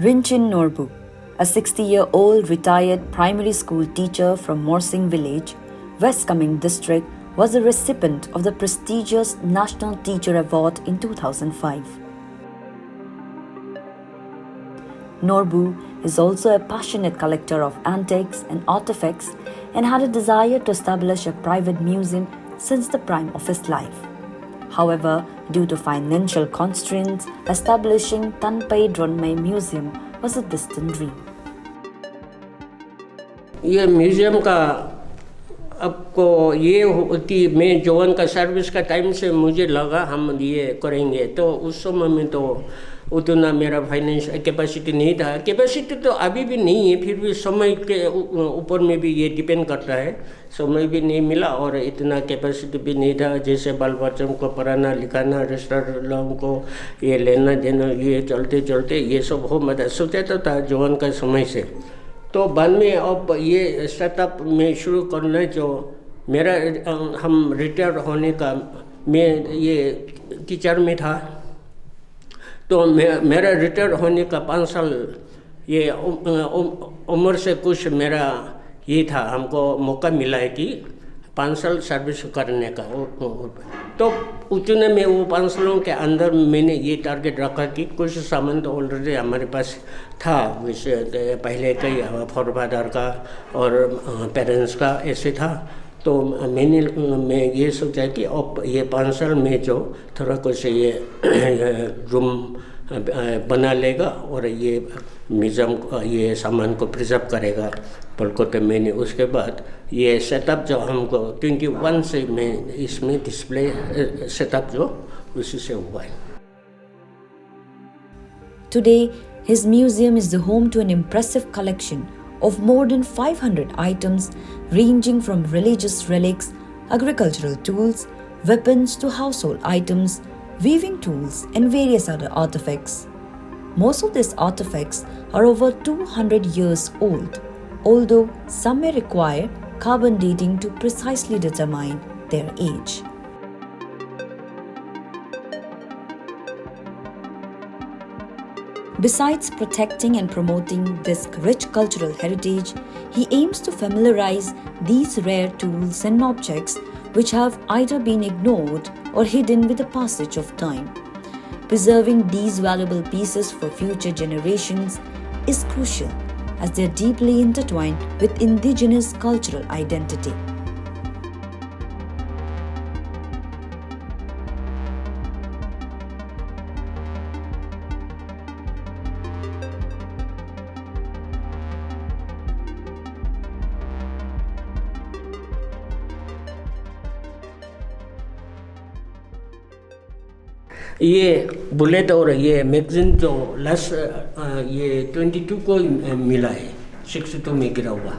Rinchen Norbu, a 60-year-old retired primary school teacher from Morsing Village, West Kameng District, was a recipient of the prestigious National Teacher Award in 2005. Norbu is also a passionate collector of antiques and artifacts and had a desire to establish a private museum since the prime of his life. However, due to financial constraints, establishing Tanpai Dronmai Museum was a distant dream. ये museum का आपको ये होती मैं जवान का service का time से मुझे लगा हम ये करेंगे, तो उस समय में तो उतना मेरा फाइनेंशियल कैपेसिटी नहीं था। कैपेसिटी तो अभी भी नहीं है, फिर भी समय के ऊपर में भी ये डिपेंड करता है। समय भी नहीं मिला और इतना कैपेसिटी भी नहीं था, जैसे बाल बच्चों को पढ़ाना लिखाना, रिश्तेदार लोगों को ये लेना देना, ये चलते चलते ये सब हो मतलब सोचा तो था जवान का समय से। तो बाद में अब ये स्टार्टअप में शुरू करना जो मेरा हम रिटायर होने का मैं ये टीचर में था, तो मेरा रिटायर होने का 5 साल ये उम्र से कुछ मेरा ये था, हमको मौका मिला है कि 5 साल सर्विस करने का। तो उतने में वो 5 सालों के अंदर मैंने ये टारगेट रखा कि कुछ सामान तो ऑलरेडी हमारे पास था, वैसे पहले कई फादर का और पेरेंट्स का ऐसे था। तो मैं ये सोचा कि अब ये 5 साल में जो थोड़ा कुछ ये रूम बना लेगा और ये म्यूज़ियम ये सामान को प्रिजर्व करेगा बल्कि तो मैंने उसके बाद ये सेटअप जो हमको 21 से मैं इसमें डिस्प्ले सेटअप जो उसी से हुआ है। Today, his museum is the home to an impressive collection of more than 500 items ranging from religious relics, agricultural tools, weapons to household items, weaving tools and various other artifacts. Most of these artifacts are over 200 years old, although some may require carbon dating to precisely determine their age. Besides protecting and promoting this rich cultural heritage, he aims to familiarize these rare tools and objects which have either been ignored or hidden with the passage of time. Preserving these valuable pieces for future generations is crucial as they are deeply intertwined with indigenous cultural identity. ये bullet और ये magazine जो last ये 22 को मिला है, 62 में गिरा हुआ,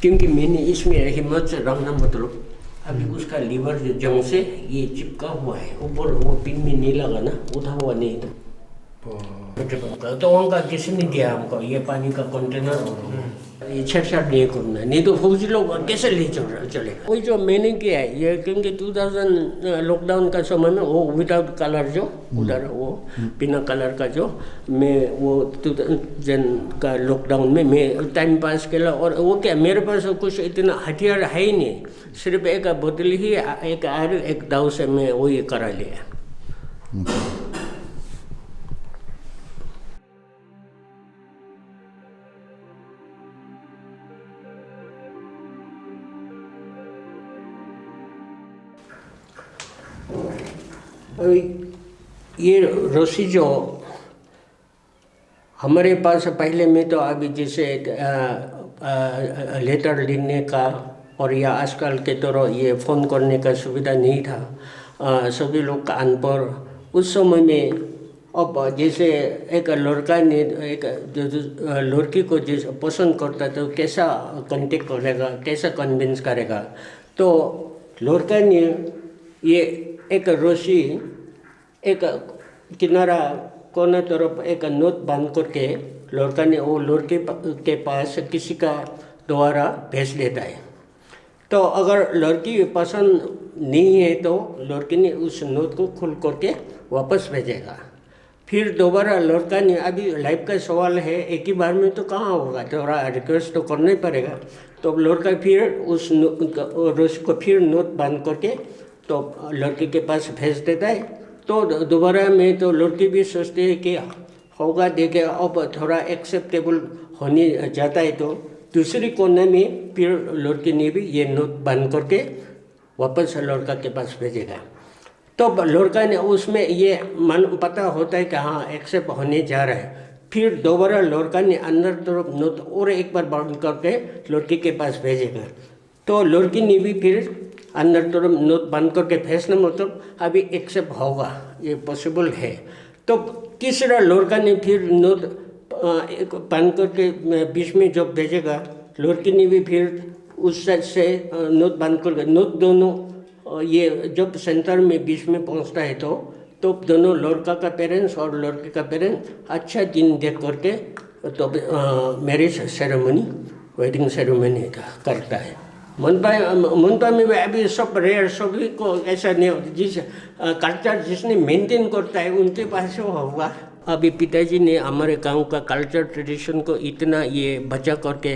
क्योंकि मैंने इसमें हिम्मत से रखना मतलब अभी उसका लीवर जो जंग से ये चिपका हुआ है, ऊपर वो पिन में नहीं लगा ना, उठा हुआ नहीं था। तो उनका किसी ने दिया हमको ये पानी का कंटेनर, ये छेड़छाड़ नहीं करना, नहीं तो फौजी लोग कैसे ले चले। वही जो मैंने किया है ये, क्योंकि 2000 लॉकडाउन का समय में वो विदाउट कलर जो उधर वो बिना कलर का जो मैं वो 2000 का लॉकडाउन में मैं टाइम पास किया। और वो क्या मेरे पास कुछ इतना हथियार है ही नहीं, सिर्फ एक बोतल ही एक आर एक दाव से मैं वही करा लिया। ये रस्सी जो हमारे पास पहले में तो अभी जैसे लेटर लिखने का और या आजकल के तरह ये फ़ोन करने का सुविधा नहीं था। सभी लोग का अनपढ़ उस समय में अब जैसे एक लड़का ने एक लड़की को जैसे पसंद करता तो कैसा कांटेक्ट करेगा, कैसा कन्विंस करेगा। तो लड़का ने ये एक रस्सी एक किनारा कोना तरफ एक नोट बांध करके लड़का ने वो लड़के के पास किसी का द्वारा भेज देता है। तो अगर लड़की पसंद नहीं है तो लड़की ने उस नोट को खोल करके वापस भेजेगा। फिर दोबारा लड़का ने, अभी लाइफ का सवाल है, एक ही बार में तो कहाँ होगा, थोड़ा रिक्वेस्ट तो करना ही पड़ेगा। तो लड़का फिर उस रस्सी को फिर नोट बांध करके तो लड़की के पास भेज देता है। तो दोबारा में तो लड़की भी सोचती है कि होगा, देखे अब थोड़ा एक्सेप्टेबल होने जाता है तो दूसरी कोने में फिर लड़की ने भी ये नोट बांध करके वापस लड़का के पास भेजेगा। तो लड़का ने उसमें ये मन पता होता है कि हाँ एक्सेप्ट होने जा रहा है। फिर दोबारा लड़का ने अंदर तरफ नोट और एक बार बांध करके लड़की के पास भेजेगा। तो लड़की ने भी फिर अंदर तरफ नोट बांध करके भेजना, मतलब अभी एक्सेप्ट होगा, ये पॉसिबल है। तो तीसरा लड़का ने फिर नोट एक बांध करके बीच में जब भेजेगा, लड़की ने भी फिर उस साइड से नोट बांध करके, नोट दोनों ये जब सेंटर में बीच में पहुंचता है तो दोनों लड़का का पेरेंट्स और लड़के का पेरेंट्स अच्छा दिन देख करके तो मैरिज सेरेमनी, वेडिंग सेरेमनी करता है। मनपा में भी अभी सब रेयर, सभी को ऐसा नहीं होता। जिस कल्चर जिसने मेंटेन करता है उनके पास वो होगा। अभी पिताजी ने हमारे गांव का कल्चर ट्रेडिशन को इतना ये बचा करके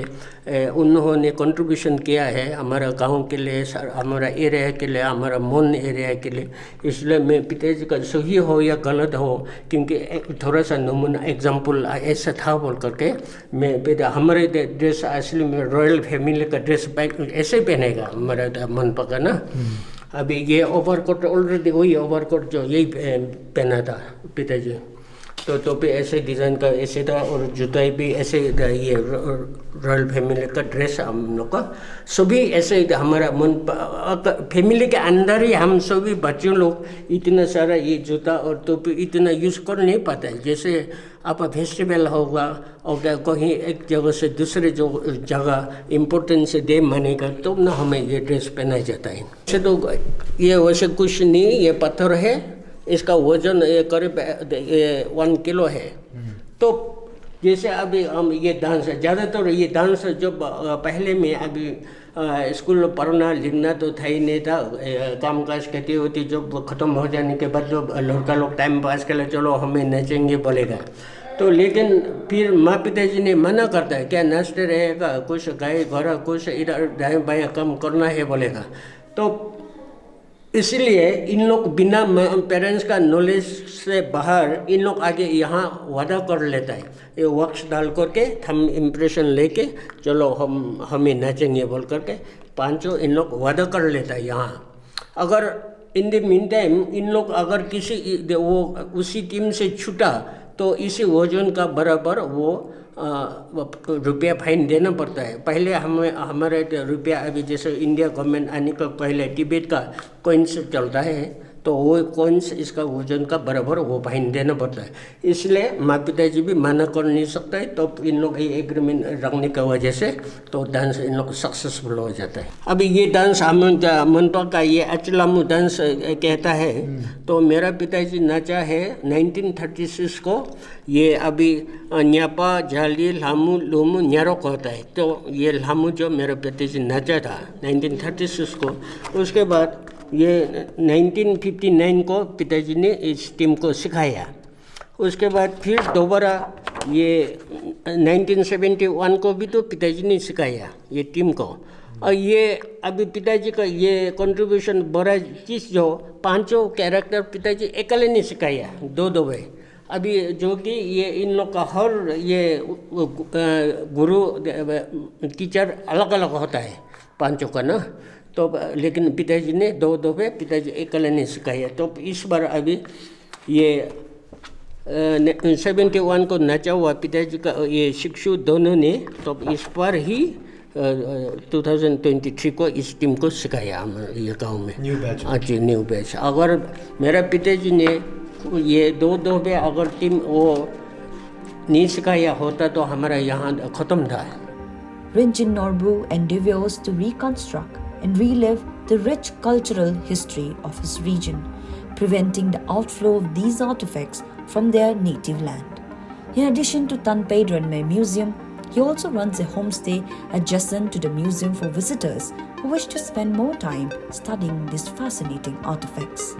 उन्होंने कंट्रीब्यूशन किया है हमारा गांव के लिए, हमारा एरिया के लिए, हमारा मोन एरिया के लिए। इसलिए मैं पिताजी का सही हो या गलत हो, क्योंकि थोड़ा सा नमूना एग्जाम्पल ऐसा था बोल करके मैं हमारे ड्रेस असली में रॉयल फैमिली का ड्रेस ऐसे पहनेगा हमारा मन पका ना। अभी ये ओवरकोट ऑलरेडी वही ओवरकोट जो यही पहना था पिताजी। तो टोपी ऐसे डिज़ाइन का ऐसे था और जूताई भी ऐसे, ये रॉयल फैमिली का ड्रेस हम लोग का सभी ऐसे हमारा मन फैमिली के अंदर ही हम सभी बच्चों लोग इतना सारा ये जूता और टोपी इतना यूज़ कर नहीं पाता है। जैसे आप फेस्टिवल होगा और कहीं एक जगह से दूसरे जगह इम्पोर्टेंस डे मानेगा तो ना हमें ये ड्रेस पहना जाता है। वैसे तो ये वैसे कुछ नहीं, ये पत्थर है, इसका वजन करीब 1 किलो है। तो जैसे अभी हम ये डांस है, ज़्यादातर ये डांस जब पहले में अभी स्कूल पढ़ना लिखना तो था ही नहीं था, काम काज खेती होती, जब ख़त्म हो जाने के बाद जब लड़का लोग टाइम पास के लिए चलो हमें नचेंगे बोलेगा। तो लेकिन फिर माँ पिताजी ने मना करता है, क्या नाचते रहेगा, कुछ गाय घोड़ा कुछ इधर दाएँ बाएँ काम करना है बोलेगा। तो इसलिए इन लोग बिना पेरेंट्स का नॉलेज से बाहर इन लोग आगे यहाँ वादा कर लेता है, ये वक्स डाल करके थम इम्प्रेशन लेके चलो हमें नाचेंगे बोल करके पांचों इन लोग वादा कर लेता है यहाँ। अगर in the mean time in लोग अगर किसी वो उसी टीम से छूटा तो इसी वजन का बराबर वो रुपया फाइन देना पड़ता है। पहले हमारे रुपया अभी जैसे इंडिया गवर्नमेंट आने का पहले टिबेट का कॉइन्स चलता है, तो वो कॉइन्स इसका वजन का बराबर वो फाइन देना पड़ता है। इसलिए माँ पिताजी भी मना कर नहीं सकता है, तो इन लोग ये एग्रीमेंट रखने की वजह से तो डांस इन लोग सक्सेसफुल हो जाता है। अभी ये डांस हम मनपा का ये अचलामू डांस कहता है। तो मेरा पिताजी नाचा है 1936 को। ये अभी न्यापा झाली लामू लूमू न्यारोक होता है। तो ये लामू जो मेरा पिताजी नाचा था 1936 को, उसके बाद ये 1959 को पिताजी ने इस टीम को सिखाया। उसके बाद फिर दोबारा ये 1971 को भी तो पिताजी ने सिखाया ये टीम को। और ये अभी पिताजी का ये कंट्रीब्यूशन बड़ा चीज़ जो पांचों कैरेक्टर पिताजी अकेले ने सिखाया, दो भाई। अभी जो कि ये इन लोग का हर ये गुरु टीचर अलग अलग होता है पांचों का ना। तो लेकिन पिताजी ने दो पे पिताजी अकेले ने सिखाया। तो इस बार अभी ये 71 को नचा हुआ पिताजी का ये शिक्षु दोनों ने, तो इस पर ही 2023 को इस टीम को सिखाया हमारे ये गाँव में। New batch. अगर मेरा पिताजी ने ये दो पे अगर टीम वो नीच का या होता तो हमारा यहाँ ख़त्म था. Rinchen Norbu endeavors to reconstruct and relive the rich cultural history of his region, preventing the outflow of these artifacts from their native land. In addition to Tan Pedranme Museum, he also runs a homestay adjacent to the museum for visitors who wish to spend more time studying these fascinating artifacts.